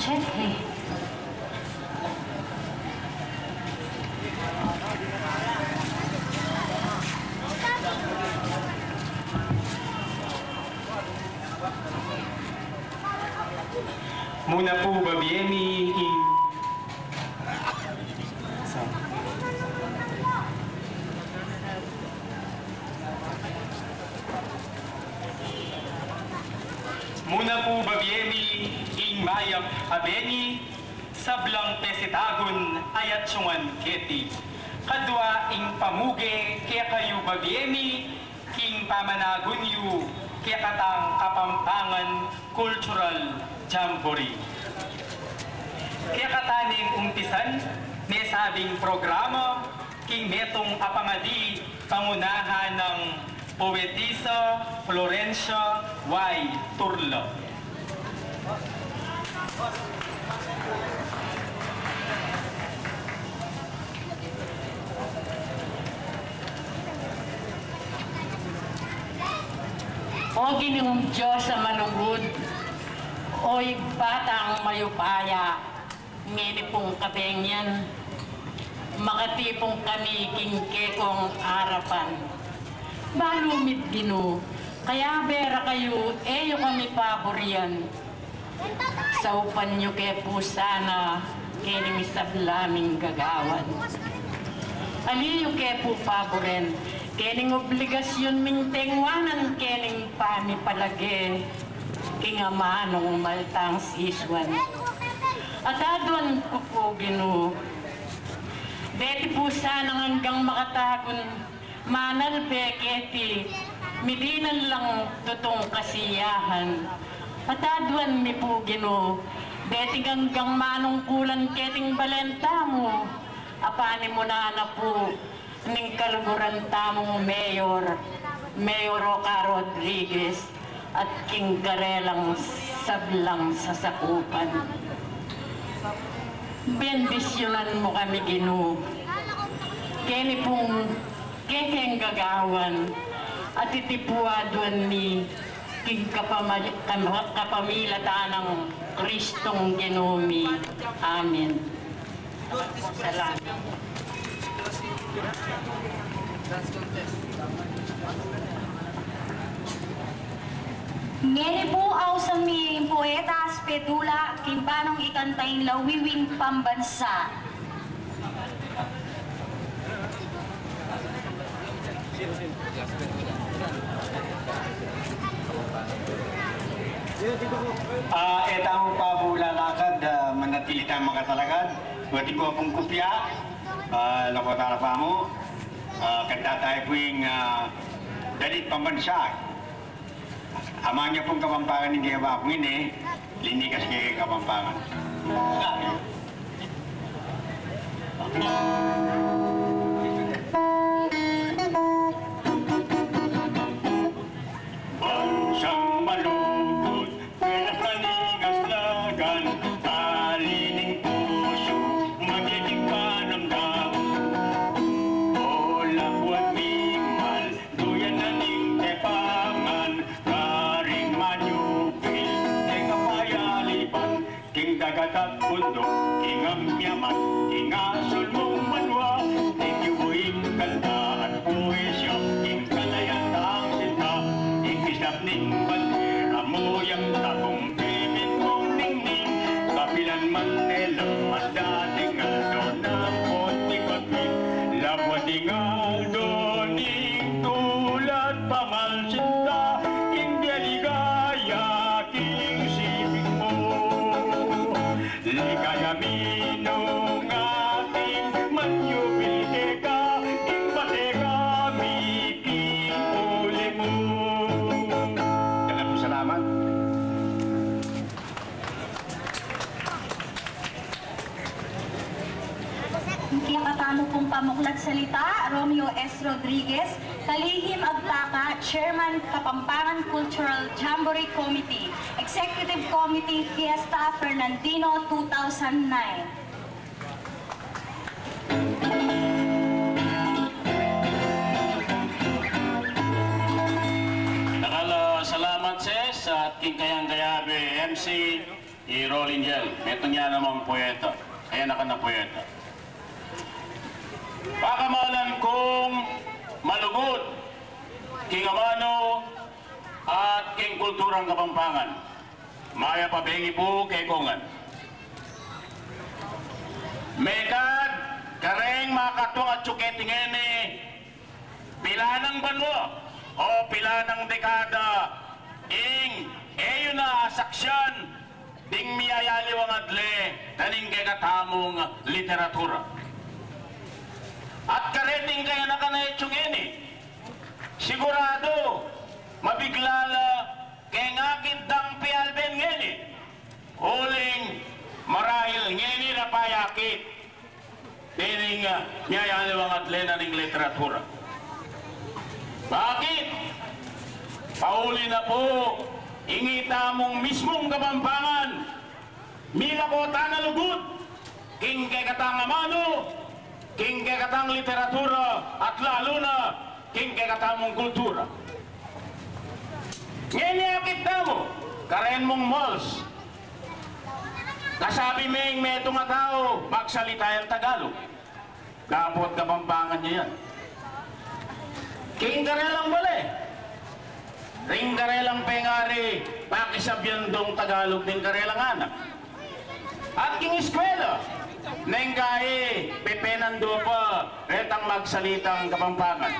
Siyempre. Muna po babiemi in Muna po babiemi ing mayap abeni sablang pesitagon ayat syungan keti kadwa ing pamuge kaya kayo babiemi king pamanagon yu kaya katang Kapampangan Cultural Jamboree. Kaya kataning umpisan may sabing programa king metong apangadi pangunahan ng Poetisa Florencia Y. Turlo. O Ginoong Diyos sa malugod, o'y batang mayupaya, nginipong kabengyan, makatipong kami kingkekong arapan. Balumit Ginoo, kaya bera kayo, eyo kami paborian. Saupan nyo kay pusana, kining sablaming gagawan. Aliyo kay po paboren, kining obligasyon ming tengwanan, kining pami palagi, kingamanong maltang siswan. At aduan ko po Ginoo, beti po sana hanggang makatagon, manal beketi, midinan lang tutong kasiyahan. Pataduan mi po Ginoo, beti hanggang manungkulan keting balenta mo, apani mo na po, ning kaluguran tamong Mayor Oka Rodriguez, at king karelang sablang sasakupan. Bendisyonan mo kami Ginoo, kini pong kekeng gagawan at itipuadwan ni king kapamilatan ng Kristong Ginoomi. Amen. Salamat. Ngeni po aw sa mi poeta Spedula kimbanong ikantayin lawiwing pambansa. Eta ang pabula lakad manatili tayong makatalagad. Buti ko akong kupya. Lakotara pa mo. Kanta tayo po yung dalit pambansa. Ama niya pong Kapampangan hindi ba akong ini. Linikas kay Kapampangan. Bansang malungkot, pero panigas-lagan, kalining puso, magiging panamdam. O labuan mingmal, duyan na ning tepangan, karing manyupil, ay kapayalipan, king dagat at bundok, king amyaman, king asul mong manwa, king yuwing kanta at poesya, king kalayatang sinta, ning bandera mo yang takong pipit mong ningning kapilan Manila mas dating aldo na konti-konti labwa ding aldo ning tulad pamalsinta king deligaya king siping mo ligaya minong ating manyubil ka king bateka mi king uli mo. Salamat. Kaya katamo pong pamuklat salita, Romeo S. Rodriguez, kalihim agtaka, Chairman Kapampangan Cultural Jamboree Committee, Executive Committee Fiesta Fernandino 2009. Salamat ses sa ating kayang gayabe MC i-rolling gel. Ito niya namang poeta. Ayan na poeta. Pakamalan kong malugod, king Amano at king kulturang Kapampangan. Maya pabengi po kay Kongan. Megad, kareng makatong at tsuketing ene, pila ng banwa o pila ng dekada, eyo na saksyan, ding miyayaliw ang adle, taning kagatamong literatura. At kareting kaya na kanayetsong ene, sigurado, mabiglala, kaya ngakit dang pialben ngeni, uling marahil ngeni na payakit, tining miyayaliw ang adle na ning literatura. Bakit? Pauli na po, ingita mong mismong Kapampangan, mila ko tanalugod, king kay katang Amano, king kay katang literatura, at lalo na, king kay katamong kultura. Ngayon na mo, karen mong malls, kasabi may metong nga tao, magsalita yung Tagalog. Kapot Kapampangan niya yan. King karelang bale. Ring karelang pengari, pakisabyan dong Tagalog din karelang anak. At king eskwela, neng kae, pepenando pa, retang magsalitang Kapampangan.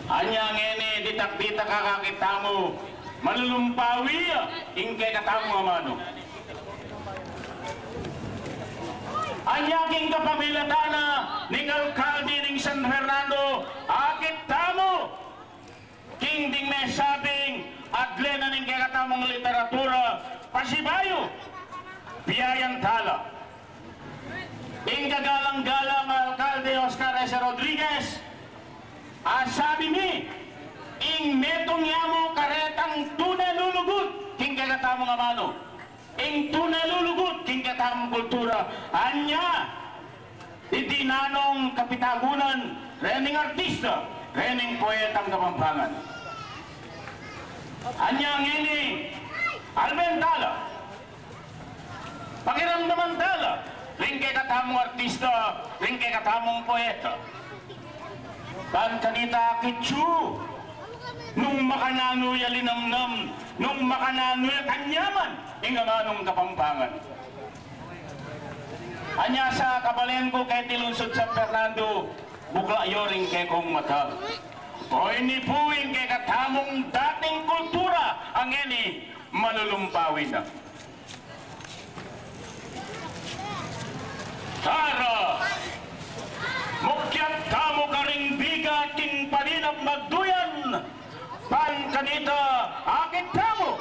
Anya ngene, ditak-ditak kakakita mo, malulumpawi, ingkay katamo Amano. Anya king kapamilatana, ning alkalde ning San Fernando, akit tamo, king ding may sabing, adle na ning kakatamong literatura, pasibayo, biyayan tala. Ing kagalang-galang alkalde Oscar S. Rodriguez, sabi mi, ing metong yamo karetang tunay lulugot, king kakatamong Amano. Ing tunay lulugot, king katamong kultura. Anya, idinanong kapitagunan, rening artista, rening poetang Kapampangan. Anya ngini, albentala, pakiramdaman tala, ring kay katamong artista, ring kay katamong poeta. Kan kanita kitsu, nung makananoy alinamnam, nung makananoy kanyaman, ingamanong Kapampangan. Anya sa kabalengko kay tilunsod San Fernando, bukla yoring kay kong mata. O inipuin kay katamong dating kultura, ang eni malulumpawin na. Tara! Mukyat kamo karing biga king paninap magduyan, pan kanita akit kamo,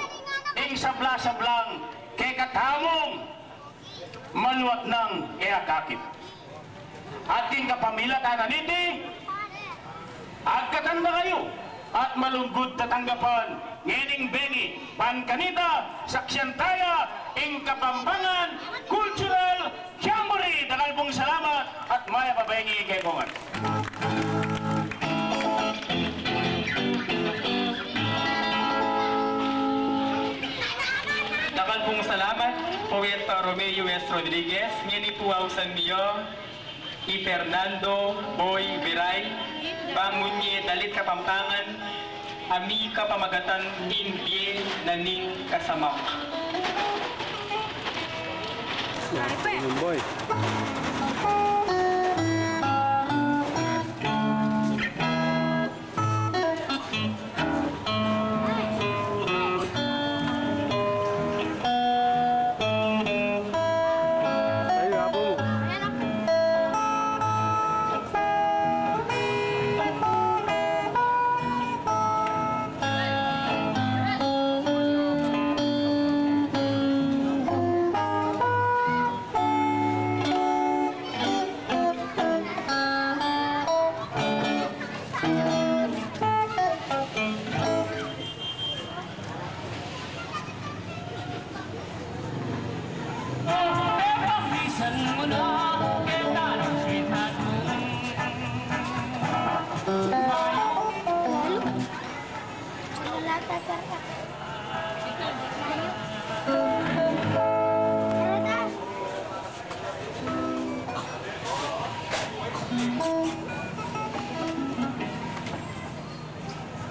ing sabla-sablang kay katamong maluwat ng eakakit. At king kapamilatan naniti, agkatanda kayo at malunggod tatanggapan, ngening bengi, pan kanita, saksyantaya, ing Kapampangan, Cultural Jamboree. Dakal pong salamat at maya pabayengi kay Kongan. Dakal pong salamat, Poeta Romeo S. Rodriguez, ngini puwaw san niyo, i Fernando Boy Viray, bangunye dalit Kapampangan, ami kapamagatan indie naning kasamak. Boy.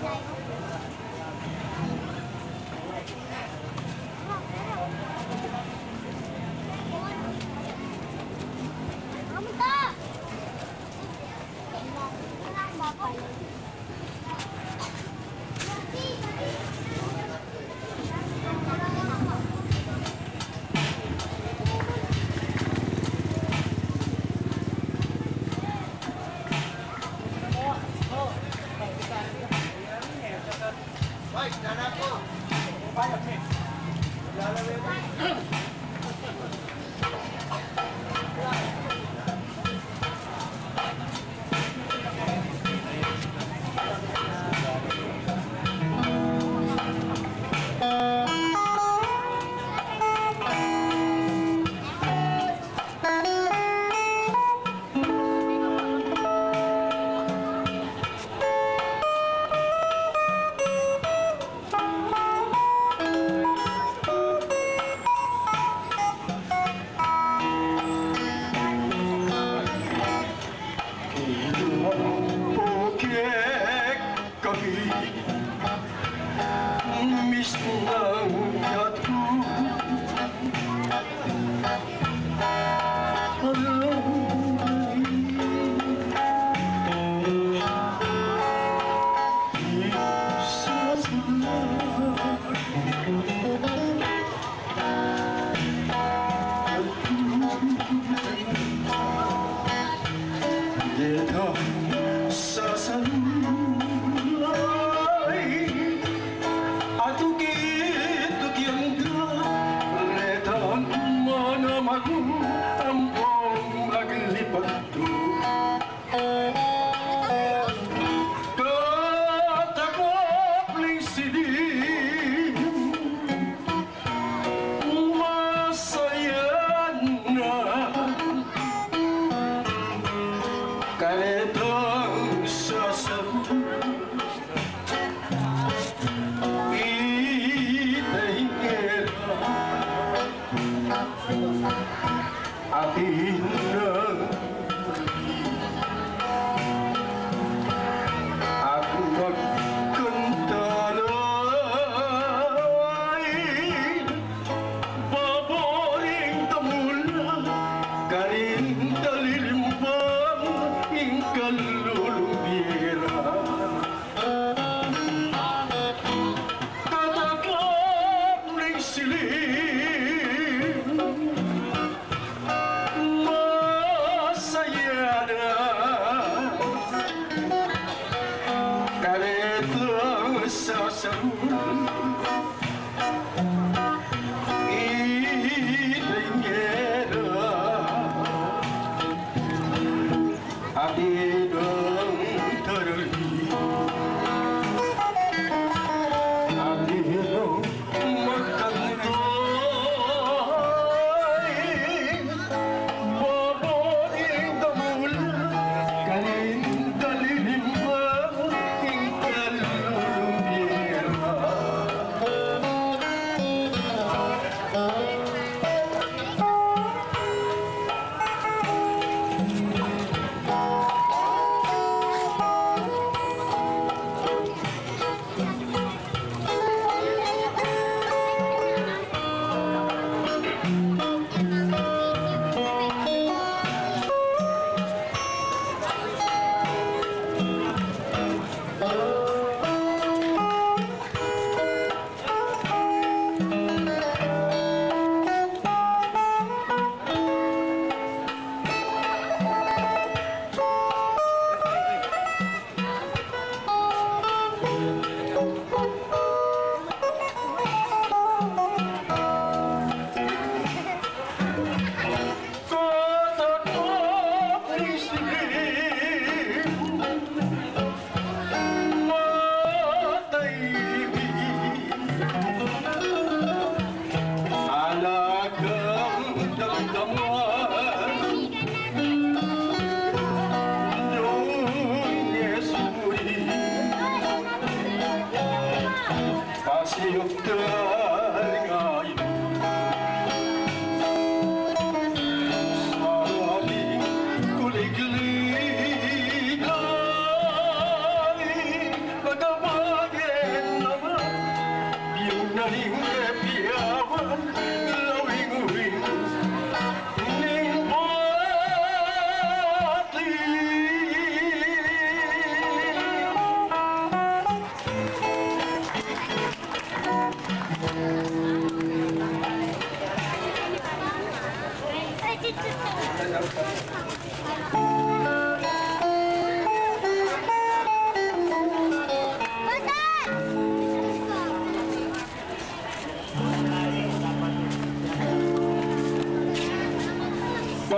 Bye.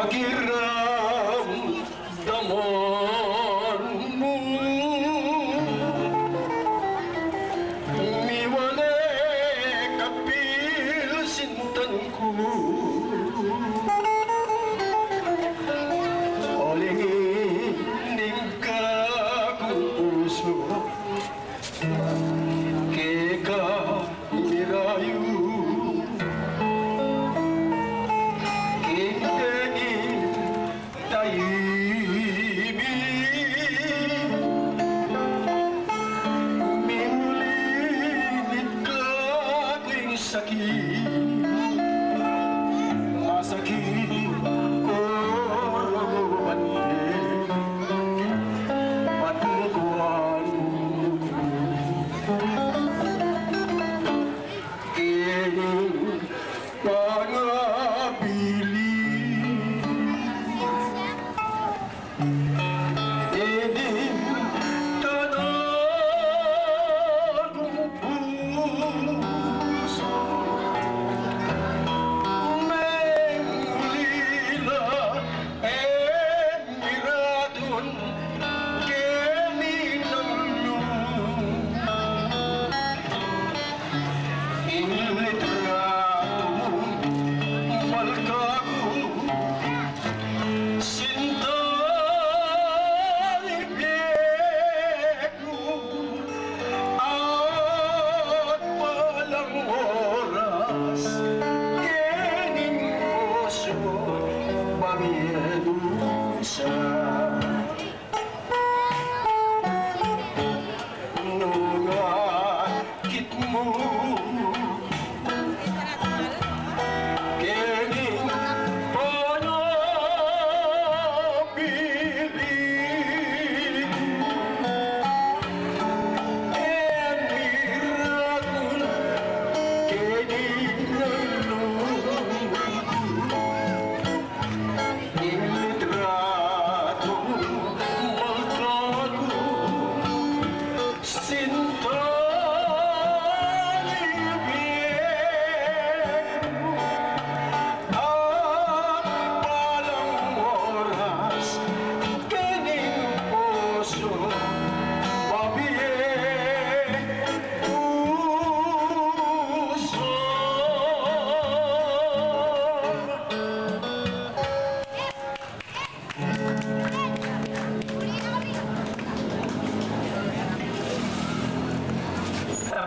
pakiramdaman mo miwala kapil sintan ko olingin ka kung puso keka mirayu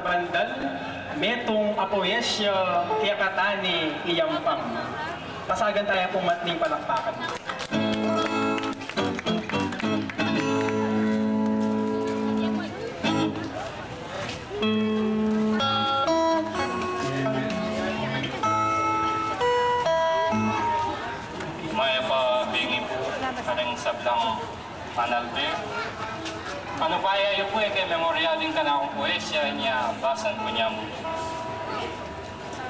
Bandal, metong apoyesya kiyakatani iyampang. Pasagan tayo pong matning palakpakan. May pabingi po kanang sablang panalbe. Ano pa yayo po kay memorialin ka na akong poesya niya, basan po niya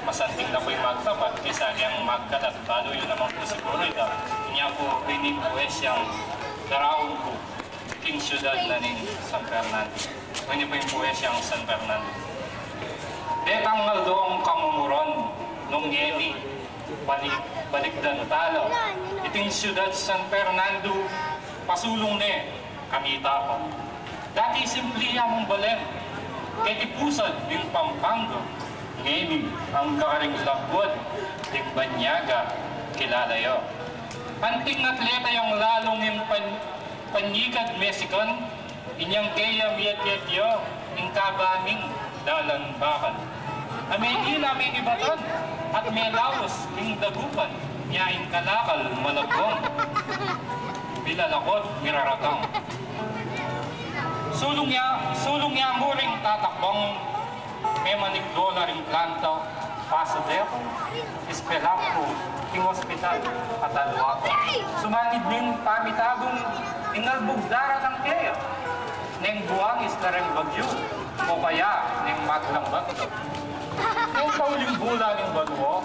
masanting na po'y magtapat kaysa niyang magkatat. Balo yun naman po siguro ito. Niya po rini poesyang daraon po, King Ciudad na ni San Fernando. Hindi po yung poesyang San Fernando. Detang doong kamumuron, nung yemi, balikdan talo. Iting Ciudad San Fernando, pasulong ne, kamita ko. Dati simple mong balen, kay ipusad yung Pampanga, ngayon ang kakaring lakwad, yung Banyaga, kilalayo. Anting atleta yung lalong yung panyikad Mexican, inyang kaya miyat-yatyo, yung kabaming dalanbakan. May namin ibatan, at may laos, yung dagupan, niya yung kalakal, malabong, bilalakot, miraratang. Sulong niya mo ring tatakbong may manigdola ring planta, pasader, espelako, king hospital, at alwako. Sumanid ning pamitagong ingalbugdara ng kaya, neng buwangis na ring bagyo, o kaya neng maglang bagto. Neng pauling bula ng baluo,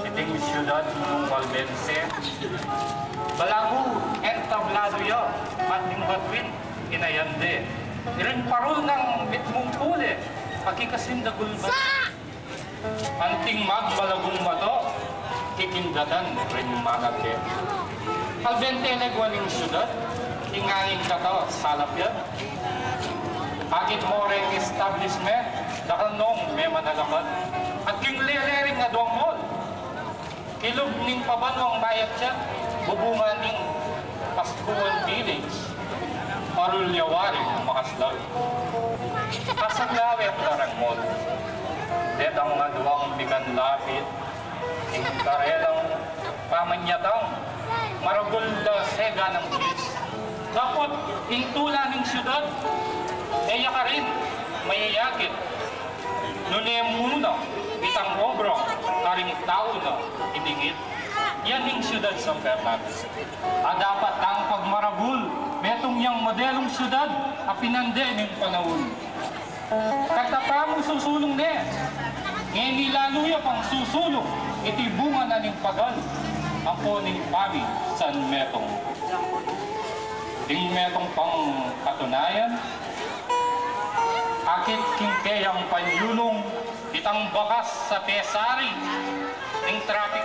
iting siyudad ng Valdense, balagu, entablado yo, at ning batwin, inayande. Iring parol ng bitmong puli, pakikasindagul ba? Anting magbalagong mato, kikindatan rin malaki. Albentene gwaning syudad, ingaying kata salap yan. Agit mo rin establishment, dahil nung may manalaman. At king lelering nga doang mall. Kilog ning pabanwang bayat siya, bubungan ning Pascual Village. Marulyawari makaslaw. Kasaglawet darang mall. Detang nga doang bigan lapit. Ing karelang pamanyatang maragul da sega ng pulis. Dapat ing tula ng syudad, eya ka rin, mayayakit. Nunem muna, bitang obra, karing tao na itingit. Yan ing syudad sa Fernando. Dapat ang pagmaragul, metong yang modelong syudad, apinande ng panahon. Katapamong susulong ne, ngayon nilaluya pang susulong, iti bunga na ning pagal, ang po ning pami san metong. Ing metong pang katunayan, akit kingkeyang panyulong, itang bakas sa pesari, ing traffic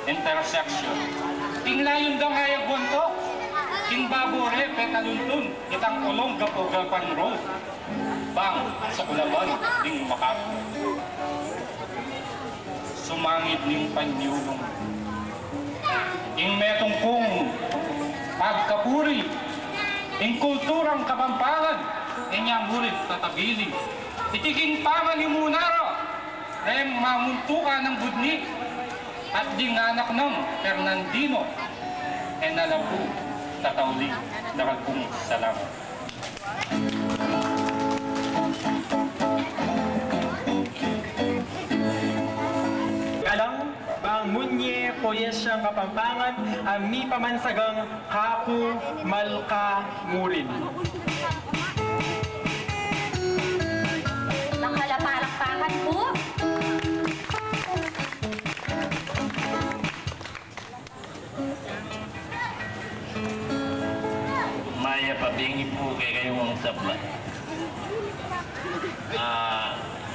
intersection. Ing layon da ngayag wanto, ing babore petaluntun, itang ulong gapogalpan road, bang sa kulaban, ing Makati. Sumangit ning panyulong. Ing metong kung pagkapuri, ing kulturang Kapampangan, inyang murid tatabili. Itiging pangan ni Munaro, mamuntukan ng budni, at ding anak ng Fernandino, nalapu, tatawli, daragkong salamat. Kalang bang munye poyesyang Kapampangan mi pamansagang kaku malka murin. Nakalapalakpakan po. Maya pabingi po kay kayong sabla.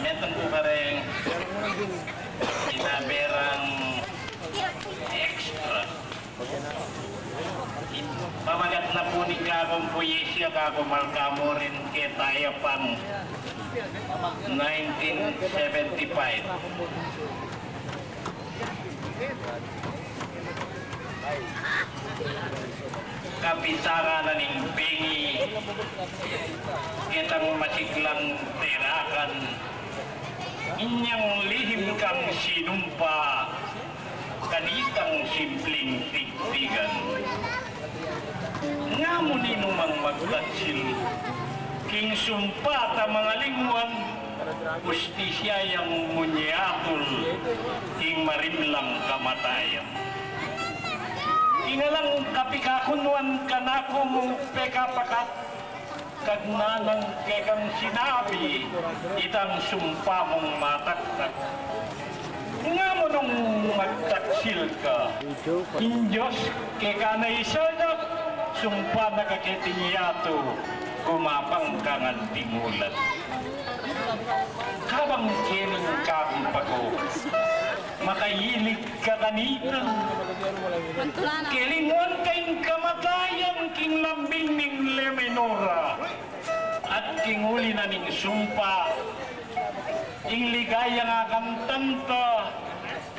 Meron po ka rin sinaberang extra. Pamagat na po ni kakong poyesya, kakong malkamo rin kay tayo pang 1975. Kapitara na ning pingi, kitang masiklang terakan, inyang lihim kang sinumpa, kanitang simpleng tigtigan. Nga mo ninumang magtatsil, king sumpa ta mga lingwan, ustisya yang munyatul, king marimlang kamatayan. Inalang kapikakunwan kanako mong pekapakat, kagnanang kekang sinabi, itang sumpa mong mataktak. Nga mo nung magtaksil ka, Indyos keka na isanak, sumpa na kakitiyato, kumapang kangan tingulan. Kabang kining kakong pag-o, makayilig ka kanina. Kilingon kayong kamatayan king lambing ning Lemenora. At king uli na ning sumpa, ing ligaya nga kantanta,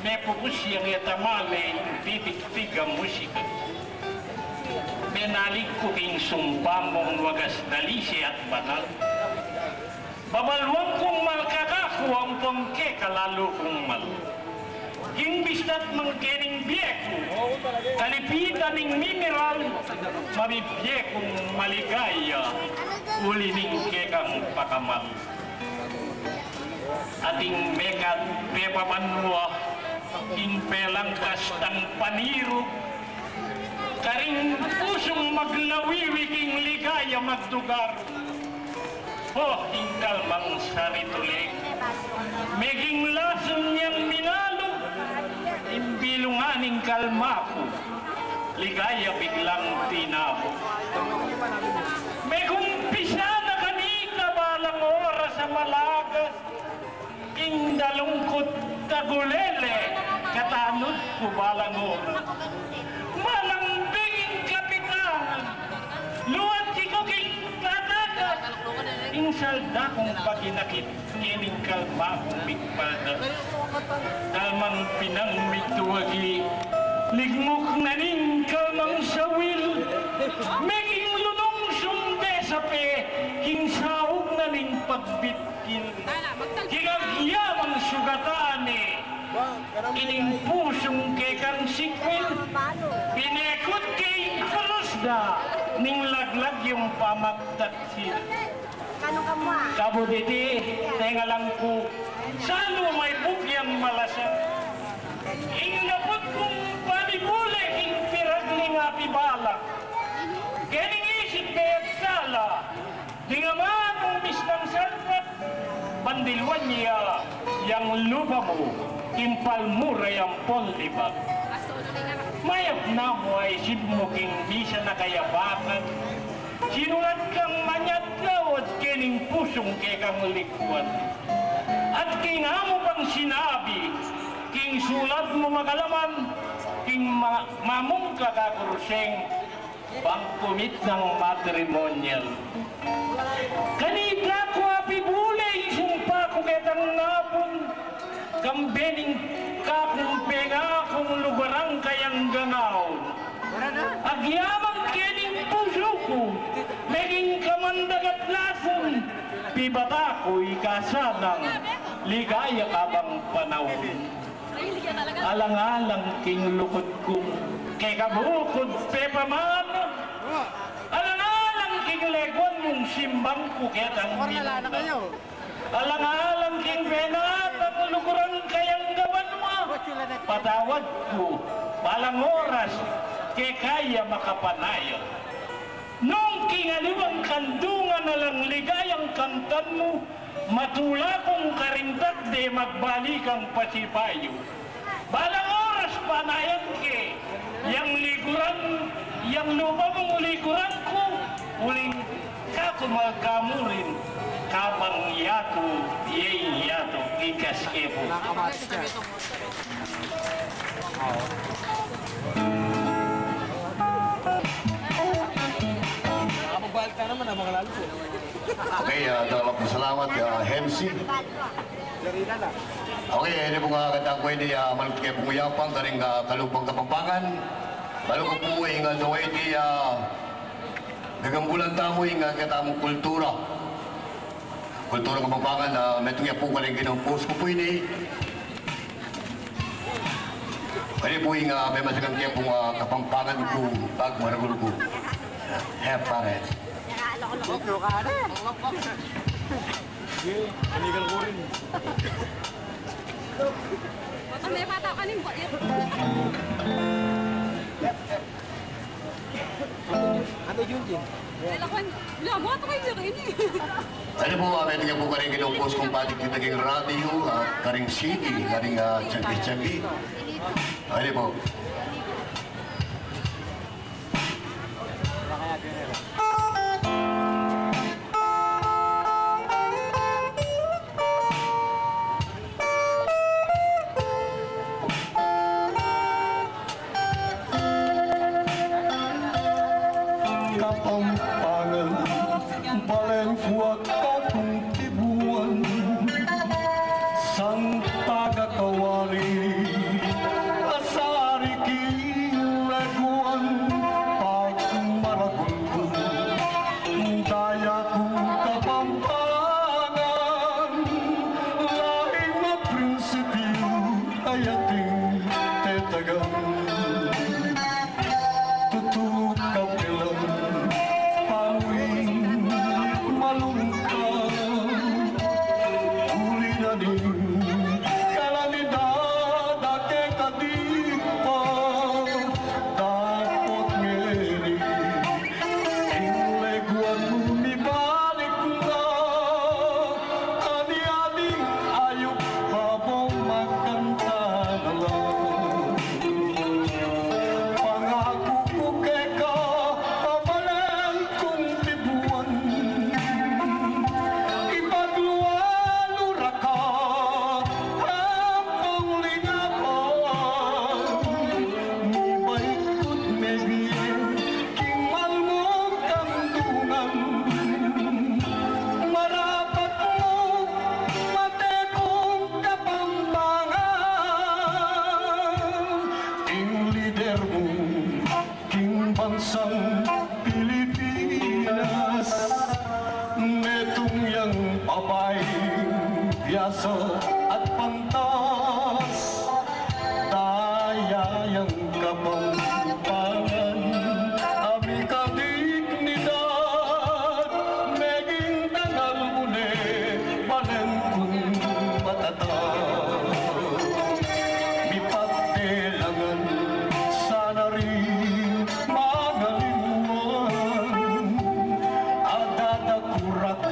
may pukus yung etamale, titik-tiga musika. Menalig ko king sumpa mong wagas dalisi at banal. Babalwang kong malkakaku ang pangke kalalo kong mal. Imbis na't mangkiring biyeko, kalipitan ng mineral, mabibiyekong maligaya, uli ning kekang pakamal. Ating mekat pepamanwa, ing pelangkas ng paniro, karing pusong maglawiwi king ligaya magdugar. Oh, tingkal mang saritulik, meging lason niyang minalo, imbilunganing kalmako, ligaya biglang tinabo. May kumpisa na kanina balang oras sa Malagas, ing dalungkot tagulele, katanod ko balang oras. Malang salda kung paginakit, kining kalma kong mikpada. Kalmang pinang mituwagi, ligmok na ning kalmang sawil, meging lunong sumde sa pe, kinsaog na ning pagbitkin. Kinagyamang sugatane, ining pusong kay kang sikwil, pinekot kay kalusda, ning laglag yung pamagtatsil. Kabuditi, tenga lang po, salo may bukyang malasan. Ingapot kong panibule, king piragling apibalak. Kening isip kaya't sala, di nga man umis ng salpat, pandilwan niya, yang lupa mo, impal mura yung polibag. Mayap na mo ay isip mo king di siya nakayabakan. Sinulat kang manyat lawad kening pusong kay kang likwan. At king amo pang sinabi, king sulat mo makalaman, king mamong kakakurseng, pangkumit ng matrimonial. Kanita ko api bulay, sumpa ko ketang napon, kambening kakong penga kong lugarang kayang ganaw. Agyamang kening puso ko, meging kamandagat lason, pibata ko'y kasadang, ligaya ka bang panahon. Alang-alang king lukod ko, kay kabukod pepaman, alang-alang king legwan mong simbang ko ketang minuna. Alang-alang king benat at lukuran kayang gawan mo, patawad ko, palang oras, kay kaya makapanayon. Nung kingaliwang kandungan na lang ligayang kantan mo, matula kong karintat de magbalikang pasipayo. Balang oras panayan ke, yang likuran, yang lupa mong likuran ko, uling kako magkamurin, kapang yato, yay yato, ikas kepo. Okay, salamat, Hemsi. Okay, ini po nga katang ko ini malut kay punguyapang karing kalupang Kapampangan. Balu ko po nga doy di gagambulan tamo nga katamo kultura. Kultura Kapampangan metong po karing ginampos ko po ini. Kani po nga may masagang kay pong Kapampangan ko bag maragul ko. Pare. Illegal ko rin. May bata ka rin po. Ano yun din? Lamot kayo rin eh. Ano po, may tingnan po karing ginupos kung pati kita kayong radio, karing CD, karing tiyagi-tiyagi. Ano po? Kapampangan, balengkuat kapung tibuan, sang tagakawari, asari kileguan, pag maragulkun, daya ku Kapampangan, laing na prinsipyo ayating tetagan. Tutup kapilang pawing malungkot, uli na din kalamidad ake kadipa, dapat ngeri ingleguan bumibalik na, ani-aning ayok babong makanta na lang. biasa at pantas dayang kapampangan ami kadignidad meging tangal muli balen kung matatag mipagtilangan sana rin magalimuan adadakurak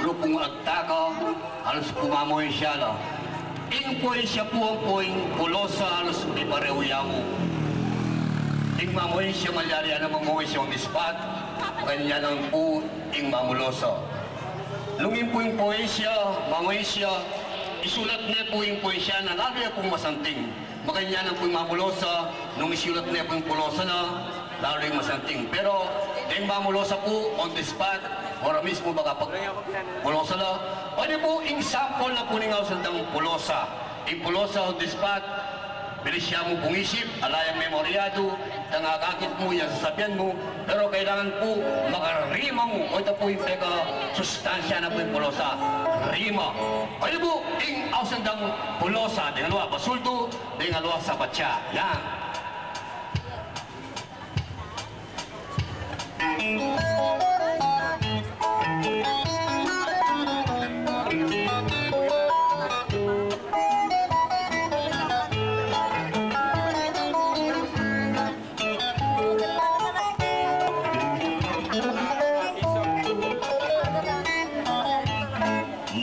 grupong agtaka halos pumamoy siya la. Ingpoy siya po ang poing pulosa halos di parehuyamo. Ing mamoy siya malyari na mamoy siya ang dispat kanya lang po ing mamulosa. Lungin po yung poesya, mamoy siya isulat niya po yung poesya na lalo pong masanting. Makanya lang po yung mamulosa nung isulat niya po yung pulosa na lalo yung masanting. Pero ing mamulosa po on the spot ora mismo baka pag pulosa na. Ano po, example na po ningaw sa dang pulosa. Yung pulosa o dispat, bilis siya mo pong isip, alayang memoryado, tangakakit mo, yan sasabihan mo, pero kailangan po makarima mo. O ito po yung sustansya na po yung pulosa. Rima. Ano po, yung ausandang pulosa, dengan luwa basulto, dengan luwa sa batya. Yan.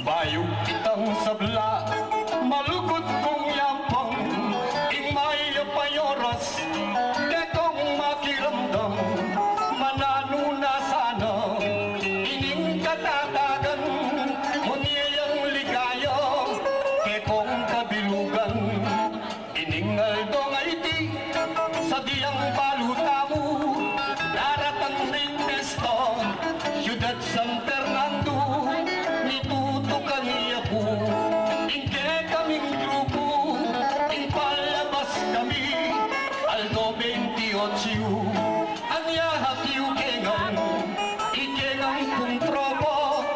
Bayog kitang sabla, malugod kong yampang, ingmay payoras, dekong makiramdam, manano na sana, ining katatagan, munyayang ligaya, kekong kabilugan, ining aldong aiti, sa diyang balutamu, daratang ring pesto, Ciudad San Fernando, kaniya po, ingke kaming grupo, palabas kami, Aldo 28, anya hakiw kengang, ikengang kong tropo,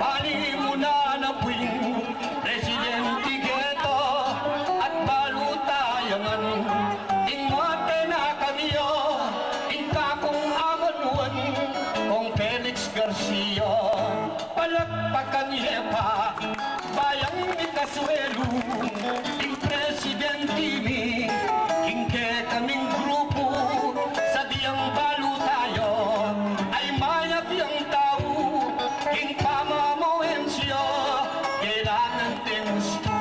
pani muna na puwing, Presidente Gueto, at balutayangan, ingmate na kaniya, ingkakong amanuan, kong Felix Garcia, palakpakan yepa, bayang ikaswelo, ing presidente mi, ingke kaming grupo, sa diyang balo tayo, ay mayag yung tao, ing pamamohen siya, kailangan temusto,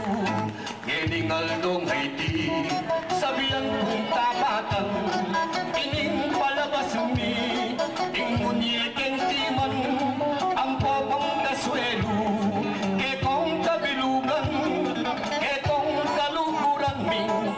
ngeningal dong haiti, sabihan kong tapatan, ining palabas mi, ing munyekeng timan, ang popong kaswelo, kekong kabilugan, kekong kaluguran ming,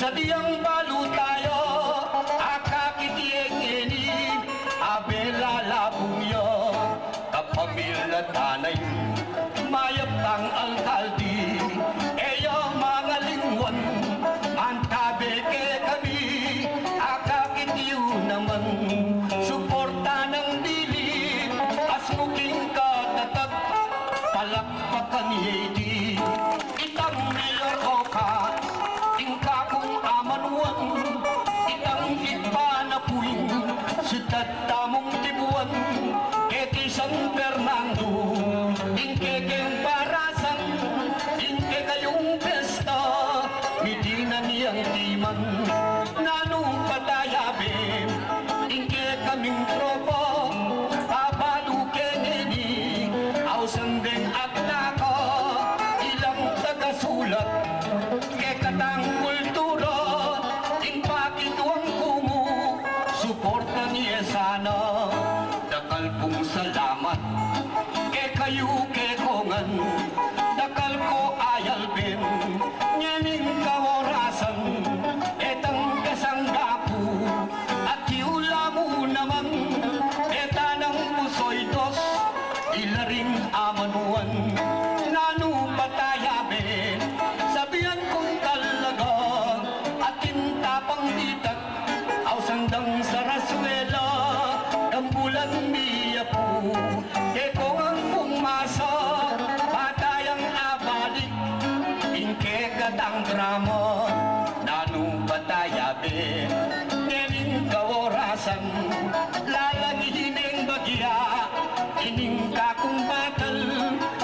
sa diyang balu tayo, akakitieng ini, abela labong yo, kapamilya tanay, mayap ang alkaldi, eyo mga lingwan, mantabe ke kami, akakitiyo naman, suporta ng dili, asmuking katatag, palakpakan yedi, itang mayor o ka, tingka kong amanuan, itang ipanapuin, siyudad tamong tibuan, keti San Fernando, ingkekeng parasan, ingke kayong pesta, Medina niyang timan, nanong patayabe, ingke kaming tropa, pabalu keneni, ausandeng agnaka, ilang tagasulat, kekatang kultura, ingpakituang kumu, suporta niya sana, dakal pong salamat, kayo kekongan, dakal ko ayalben, nyaning kaworasan, etang kasanggapu, at hiula mo naman, etanang pusoy dos, ilaring amanuan, nanu patayabe, sabihan kong talaga, atin tapang itak, aw sandang saraswela, kambulan niya po, kekongan masa patayang abalik ingke gadang drama nanu batayabe nening kaworasan lalagihining bagya ining kakong batal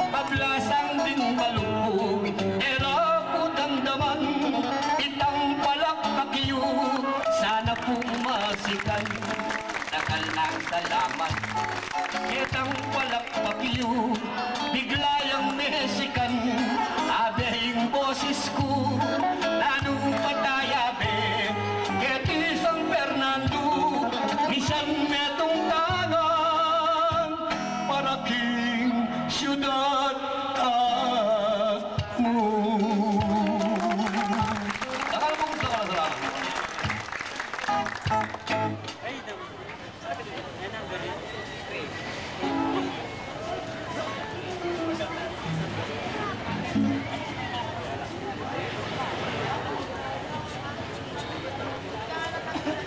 pablasang din balubog era po damdaman itang palakpakiyo sana pumasikan dakal ang salamat kitang palakpakiyo, biglayang mesikan, abehing boses ko, nanong patayabe, keti San Fernando, misan metong tangan, paraking siyudad mo. Dakal mong salamat.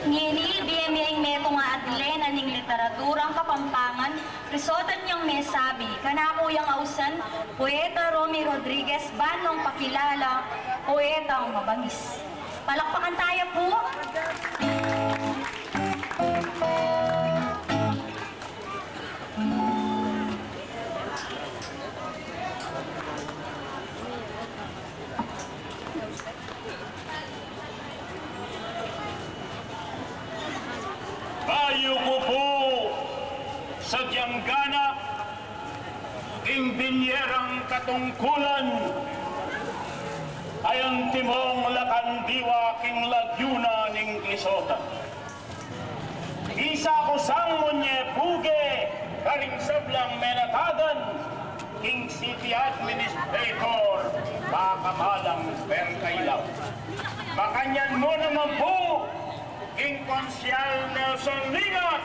Ngini, BMI metong nga adlen aning literaturang kapampangan, risotan niyang mesabi, kanako yang ausan, poeta Romy Rodriguez, banong pakilala, poetang mabangis. Palakpakan tayo po! Bayo ko po sa Dianggana, imbinyerang katungkulan, ay ang timong lakandiwa king lagyuna ning Clisota. Isa ko sang munye puge, karing sablang menatagan, king city administrator, pakamalang perkailaw. Makanyan mo naman po, king konsyal Nelson Ligat,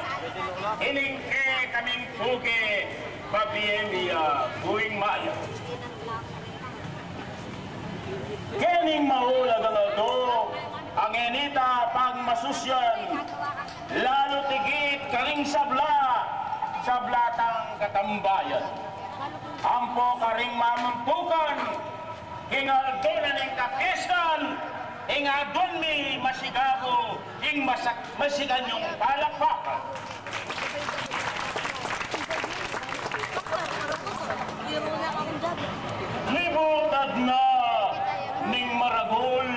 iningke kaming puge, pabiemia buwing maya. Kening maulag ang aldo, ang enita pag masusyan, lalo tigit karing sabla, sablatang katambayan. Ampo karing mamampukan, hingaldo na ng kakeskan, ingadon mi masigabo, ing masigan yung palakpakan. Libutad na ning maragol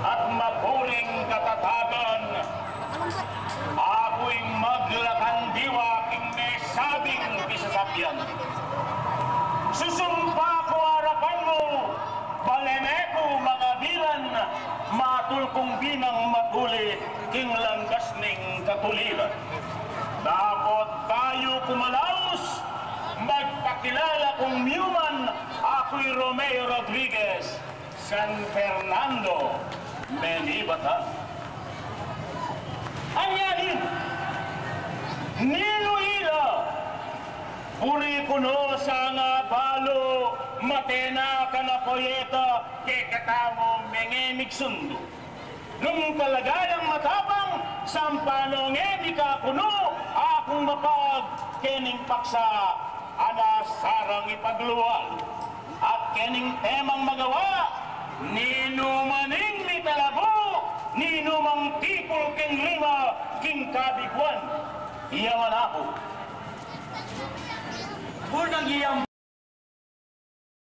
at mapuring katatagan, ako'y maglakandiwa king mesabing pisasapyan. Susumpa ko harapan mo, balemeko mga bilan, matulkong binang magulit, king langgas ning katuliran. Dapat tayo kumalaos, magpakilala kong Newman, ako'y Romeo Rodriguez, San Fernando, meni bata. Anyanin, niluila, puri kuno sa nga balo, matena ka na poeta, ke katamo mengemig sundo. Nung kalagayang matapang, sampano ngedi ka kuno, akong mapag kening paksa, anas sarang ipagluwal. At kening temang magawa, ninumaning ni talabo, ninumang tipol king lima, king kabigwan. Iyaman ako. Unang iyang